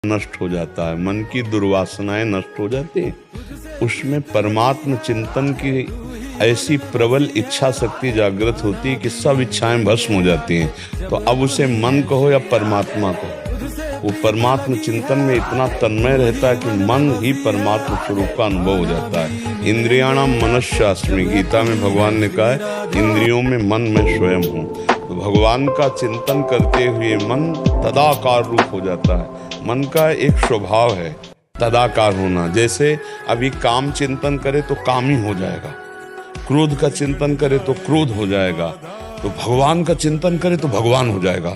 नष्ट हो जाता है, मन की दुर्वासनाएं नष्ट हो जाती हैं। उसमें परमात्म चिंतन की ऐसी प्रबल इच्छा शक्ति जागृत होती है कि सब इच्छाएं भस्म हो जाती हैं। तो अब उसे मन कहो या परमात्मा कहो, वो परमात्म चिंतन में इतना तन्मय रहता है कि मन ही परमात्म स्वरूप का अनुभव हो जाता है। इंद्रियाणाम मनश्चास्मि, गीता में भगवान ने कहा है इंद्रियों में मन में स्वयं हूँ। तो भगवान का चिंतन करते हुए मन तदाकार रूप हो जाता है। मन का एक स्वभाव है तदाकार होना। जैसे अभी काम चिंतन करे तो काम ही हो जाएगा, क्रोध का चिंतन करे तो क्रोध हो जाएगा, तो भगवान का चिंतन करे तो भगवान हो जाएगा।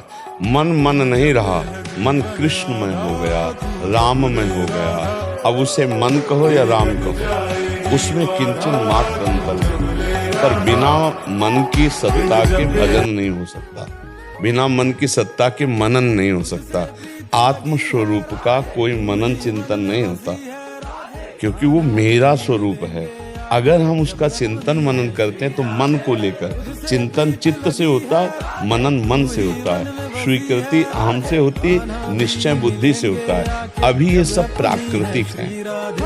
मन नहीं रहा, मन कृष्णमय हो गया, राममय हो गया। अब उसे मन कहो या राम कहो, उसमें किंचन मात्र अंतर है। पर बिना मन की सत्ता के भजन नहीं हो सकता, बिना मन की सत्ता के मनन नहीं हो सकता। आत्म स्वरूप का कोई मनन चिंतन नहीं होता, क्योंकि वो मेरा स्वरूप है। अगर हम उसका चिंतन मनन करते हैं तो मन को लेकर चिंतन चित्त से होता है, मनन मन से होता है, स्वीकृति अहम से होती है, निश्चय बुद्धि से होता है। अभी ये सब प्राकृतिक हैं।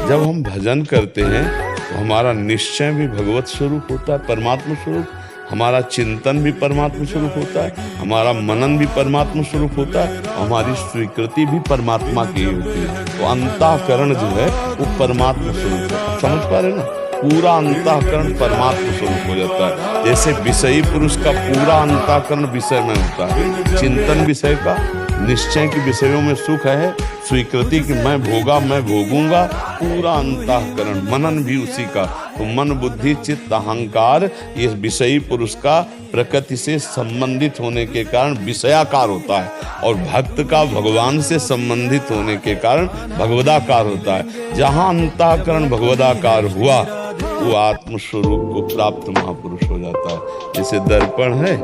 जब हम भजन करते हैं तो हमारा निश्चय भी भगवत स्वरूप होता है, परमात्मा स्वरूप, हमारा चिंतन भी परमात्मा स्वरूप होता है, हमारा मनन भी परमात्मा स्वरूप होता है, हमारी स्वीकृति भी परमात्मा की होती है। तो अंतःकरण जो है वो परमात्मा स्वरूप है। समझ पा रहे ना, पूरा अंतःकरण परमात्मा स्वरूप हो जाता है। जैसे विषयी पुरुष का पूरा अंतःकरण विषय में होता है, चिंतन विषय का, निश्चय के विषयों में सुख है, स्वीकृति कि मैं भोगा मैं भोगूंगा, पूरा अंतःकरण मनन भी उसी का। तो मन बुद्धि चित्त अहंकार ये विषयी पुरुष का प्रकृति से संबंधित होने के कारण विषयाकार होता है, और भक्त का भगवान से संबंधित होने के कारण भगवदाकार होता है। जहाँ अंतःकरण भगवदाकार हुआ वो आत्मस्वरूप को प्राप्त महापुरुष हो जाता है। जैसे दर्पण है,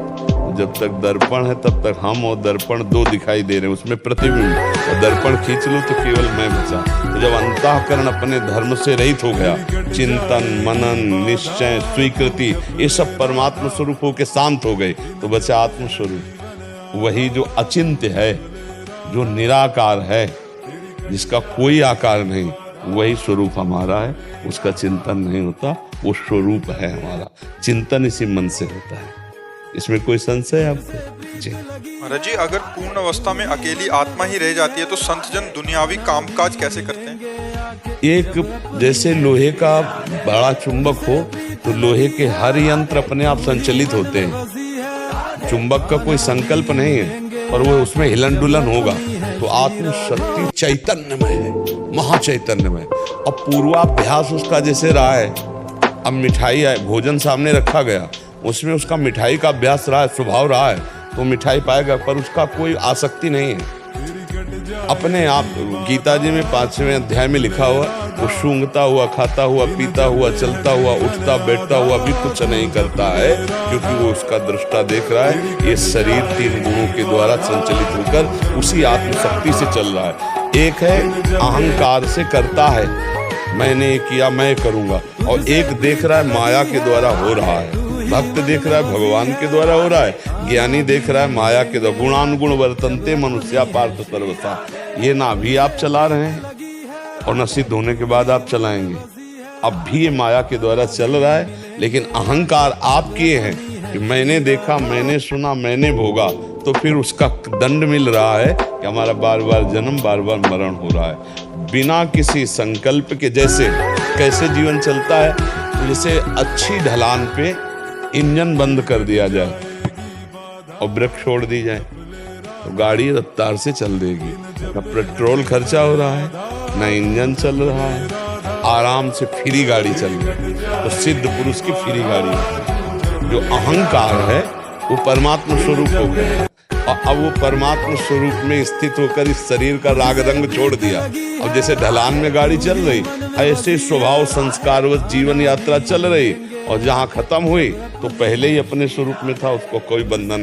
जब तक दर्पण है तब तक हम और दर्पण दो दिखाई दे रहे हैं, उसमें प्रतिबिंब, और दर्पण खींच लो तो केवल मैं बचा। तो जब अंतःकरण अपने धर्म से रहित हो गया, चिंतन मनन निश्चय स्वीकृति ये सब परमात्मा स्वरूप होकर शांत हो गए, तो बचा आत्मस्वरूप। वही जो अचिंत्य है, जो निराकार है, जिसका कोई आकार नहीं, वही स्वरूप हमारा है। उसका चिंतन नहीं होता, वो स्वरूप है हमारा। चिंतन इसी मन से होता है। इसमें कोई संशय है आपको? जी महाराज जी, अगर पूर्ण अवस्था में अकेली आत्मा ही रह जाती है तो संत जन दुनियावी कामकाज कैसे करते हैं? एक जैसे लोहे का बड़ा चुंबक हो तो लोहे के हर यंत्र अपने आप संचालित होते हैं। चुंबक का कोई संकल्प नहीं है, पर वो उसमें हिलन डुलन होगा। तो आत्म शक्ति चैतन्यमय है, महाचैतन्यमय। अब पूर्वाभ्यास उसका जैसे रहा है, अब मिठाई है, भोजन सामने रखा गया, उसमें उसका मिठाई का अभ्यास रहा है, स्वभाव रहा है, तो मिठाई पाएगा, पर उसका कोई आसक्ति नहीं है। अपने आप गीता जी में 5वें अध्याय में लिखा हुआ, वो सूंघता हुआ खाता हुआ पीता हुआ चलता हुआ उठता बैठता हुआ भी कुछ नहीं करता है, क्योंकि वो उसका दृष्टा देख रहा है। ये शरीर 3 गुणों के द्वारा संचालित होकर उसी आत्मशक्ति से चल रहा है। एक है अहंकार से करता है, मैंने ये किया मैं करूंगा, और एक देख रहा है माया के द्वारा हो रहा है। भक्त देख रहा है भगवान के द्वारा हो रहा है, ज्ञानी देख रहा है माया के द्वारा। गुणानुगुण वर्तन्ते मनुष्या पार्थ सर्वथा। ये ना भी आप चला रहे हैं और न सिद्ध होने के बाद आप चलाएंगे, अब भी ये माया के द्वारा चल रहा है। लेकिन अहंकार आप किए हैं कि मैंने देखा मैंने सुना मैंने भोगा, तो फिर उसका दंड मिल रहा है कि हमारा बार बार जन्म बार बार मरण हो रहा है बिना किसी संकल्प के। जैसे कैसे जीवन चलता है, तो जैसे अच्छी ढलान पे इंजन बंद कर दिया जाए और ब्रेक छोड़ दी जाए तो गाड़ी रफ्तार से चल देगी। न पेट्रोल खर्चा हो रहा है, न इंजन चल रहा है, आराम से फ्री गाड़ी चल रही है। तो सिद्ध पुरुष की फ्री गाड़ी है। जो अहंकार है वो परमात्मा स्वरूप हो गया, और अब वो परमात्मा स्वरूप में स्थित होकर इस शरीर का राग रंग छोड़ दिया। अब जैसे ढलान में गाड़ी चल रही, ऐसे स्वभाव संस्कारवश जीवन यात्रा चल रही, और जहाँ खत्म हुई तो पहले ही अपने स्वरूप में था, उसको कोई बंधन